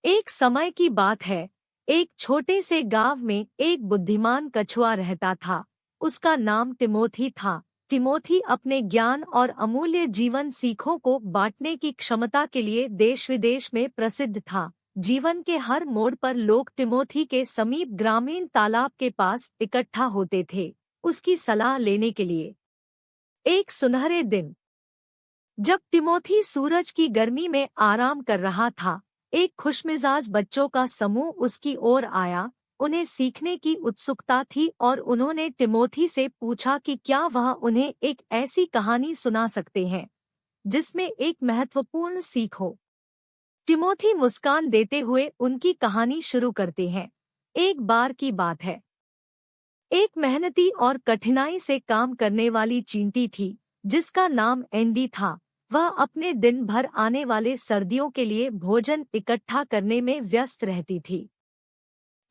एक समय की बात है। एक छोटे से गांव में एक बुद्धिमान कछुआ रहता था। उसका नाम तिमोथी था। तिमोथी अपने ज्ञान और अमूल्य जीवन सीखों को बांटने की क्षमता के लिए देश विदेश में प्रसिद्ध था। जीवन के हर मोड़ पर लोग तिमोथी के समीप ग्रामीण तालाब के पास इकट्ठा होते थे, उसकी सलाह लेने के लिए। एक सुनहरे दिन, जब तिमोथी सूरज की गर्मी में आराम कर रहा था, एक खुशमिजाज बच्चों का समूह उसकी ओर आया। उन्हें सीखने की उत्सुकता थी और उन्होंने तिमोथी से पूछा कि क्या वह उन्हें एक ऐसी कहानी सुना सकते हैं जिसमें एक महत्वपूर्ण सीख हो। तिमोथी मुस्कान देते हुए उनकी कहानी शुरू करते हैं। एक बार की बात है। एक मेहनती और कठिनाई से काम करने वाली चींटी थी, जिसका नाम एंडी था। वह अपने दिन भर आने वाले सर्दियों के लिए भोजन इकट्ठा करने में व्यस्त रहती थी।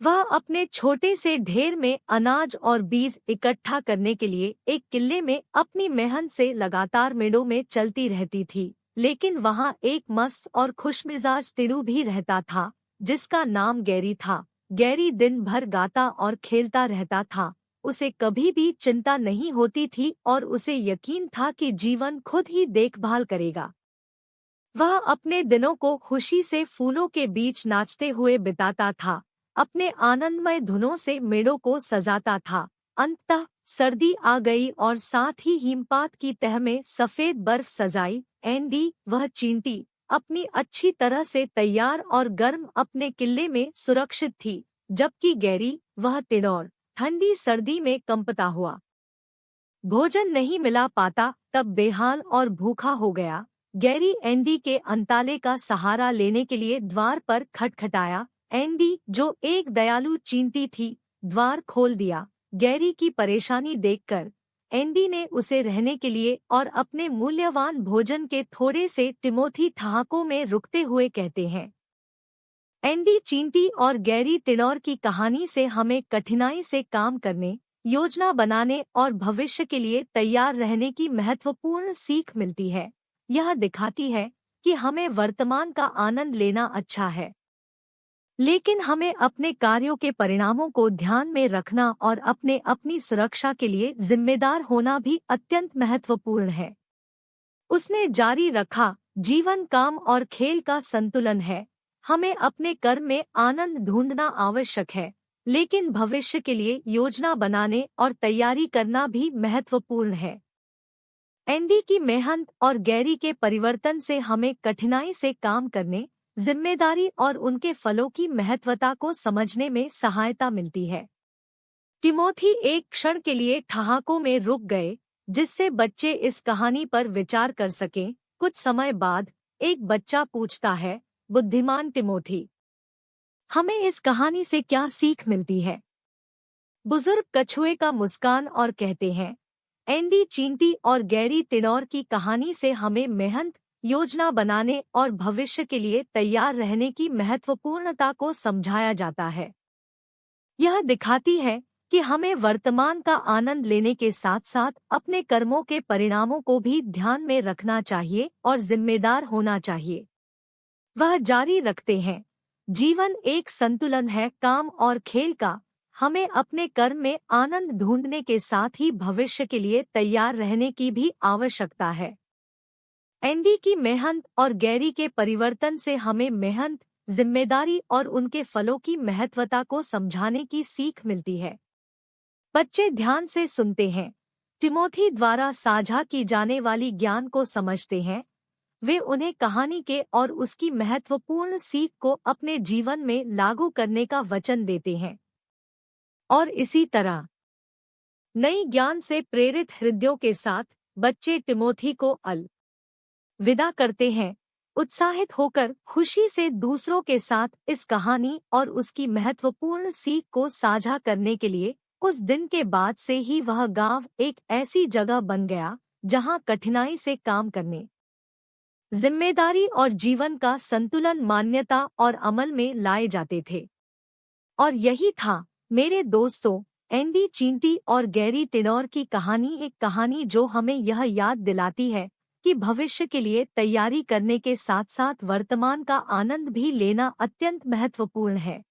वह अपने छोटे से ढेर में अनाज और बीज इकट्ठा करने के लिए एक किले में अपनी मेहनत से लगातार मेड़ों में चलती रहती थी। लेकिन वहाँ एक मस्त और खुशमिजाज तिड़ू भी रहता था, जिसका नाम गैरी था। गैरी दिन भर गाता और खेलता रहता था। उसे कभी भी चिंता नहीं होती थी और उसे यकीन था कि जीवन खुद ही देखभाल करेगा। वह अपने दिनों को खुशी से फूलों के बीच नाचते हुए बिताता था, अपने आनंदमय धुनों से मेड़ों को सजाता था। अंततः सर्दी आ गई और साथ ही हिमपात की तह में सफेद बर्फ सजाई। एंडी, वह चींटी, अपनी अच्छी तरह से तैयार और गर्म अपने किले में सुरक्षित थी, जबकि गैरी, वह तिड़ौर, ठंडी सर्दी में कंपता हुआ भोजन नहीं मिला पाता, तब बेहाल और भूखा हो गया। गैरी एंडी के अंताले का सहारा लेने के लिए द्वार पर खटखटाया। एंडी, जो एक दयालु चींटी थी, द्वार खोल दिया। गैरी की परेशानी देखकर एंडी ने उसे रहने के लिए और अपने मूल्यवान भोजन के थोड़े से तिमोथी ठहाकों में रुकते हुए कहते हैं। एंडी चींटी और गैरी तिड़ौर की कहानी से हमें कठिनाई से काम करने, योजना बनाने और भविष्य के लिए तैयार रहने की महत्वपूर्ण सीख मिलती है। यह दिखाती है कि हमें वर्तमान का आनंद लेना अच्छा है, लेकिन हमें अपने कार्यों के परिणामों को ध्यान में रखना और अपनी सुरक्षा के लिए जिम्मेदार होना भी अत्यंत महत्वपूर्ण है। उसने जारी रखा, जीवन काम और खेल का संतुलन है। हमें अपने कर्म में आनंद ढूंढना आवश्यक है, लेकिन भविष्य के लिए योजना बनाने और तैयारी करना भी महत्वपूर्ण है। एंडी की मेहनत और गैरी के परिवर्तन से हमें कठिनाई से काम करने, जिम्मेदारी और उनके फलों की महत्वता को समझने में सहायता मिलती है। तिमोथी एक क्षण के लिए ठहाकों में रुक गए, जिससे बच्चे इस कहानी पर विचार कर सकें। कुछ समय बाद एक बच्चा पूछता है, बुद्धिमान तिमोथी, हमें इस कहानी से क्या सीख मिलती है? बुजुर्ग कछुए का मुस्कान और कहते हैं, एंडी चींटी और गैरी तिड़ौर की कहानी से हमें मेहनत, योजना बनाने और भविष्य के लिए तैयार रहने की महत्वपूर्णता को समझाया जाता है। यह दिखाती है कि हमें वर्तमान का आनंद लेने के साथ साथ अपने कर्मों के परिणामों को भी ध्यान में रखना चाहिए और जिम्मेदार होना चाहिए। वह जारी रखते हैं, जीवन एक संतुलन है काम और खेल का। हमें अपने कर्म में आनंद ढूंढने के साथ ही भविष्य के लिए तैयार रहने की भी आवश्यकता है। एंडी की मेहनत और गैरी के परिवर्तन से हमें मेहनत, जिम्मेदारी और उनके फलों की महत्वता को समझाने की सीख मिलती है। बच्चे ध्यान से सुनते हैं, तिमोथी द्वारा साझा की जाने वाली ज्ञान को समझते हैं। वे उन्हें कहानी के और उसकी महत्वपूर्ण सीख को अपने जीवन में लागू करने का वचन देते हैं। और इसी तरह नई ज्ञान से प्रेरित हृदयों के साथ बच्चे तिमोथी को विदा करते हैं, उत्साहित होकर खुशी से दूसरों के साथ इस कहानी और उसकी महत्वपूर्ण सीख को साझा करने के लिए। उस दिन के बाद से ही वह गांव एक ऐसी जगह बन गया जहां कठिनाई से काम करने, जिम्मेदारी और जीवन का संतुलन मान्यता और अमल में लाए जाते थे। और यही था मेरे दोस्तों, एंडी चींटी और गैरी तिड़ौर की कहानी, एक कहानी जो हमें यह याद दिलाती है कि भविष्य के लिए तैयारी करने के साथ साथ वर्तमान का आनंद भी लेना अत्यंत महत्वपूर्ण है।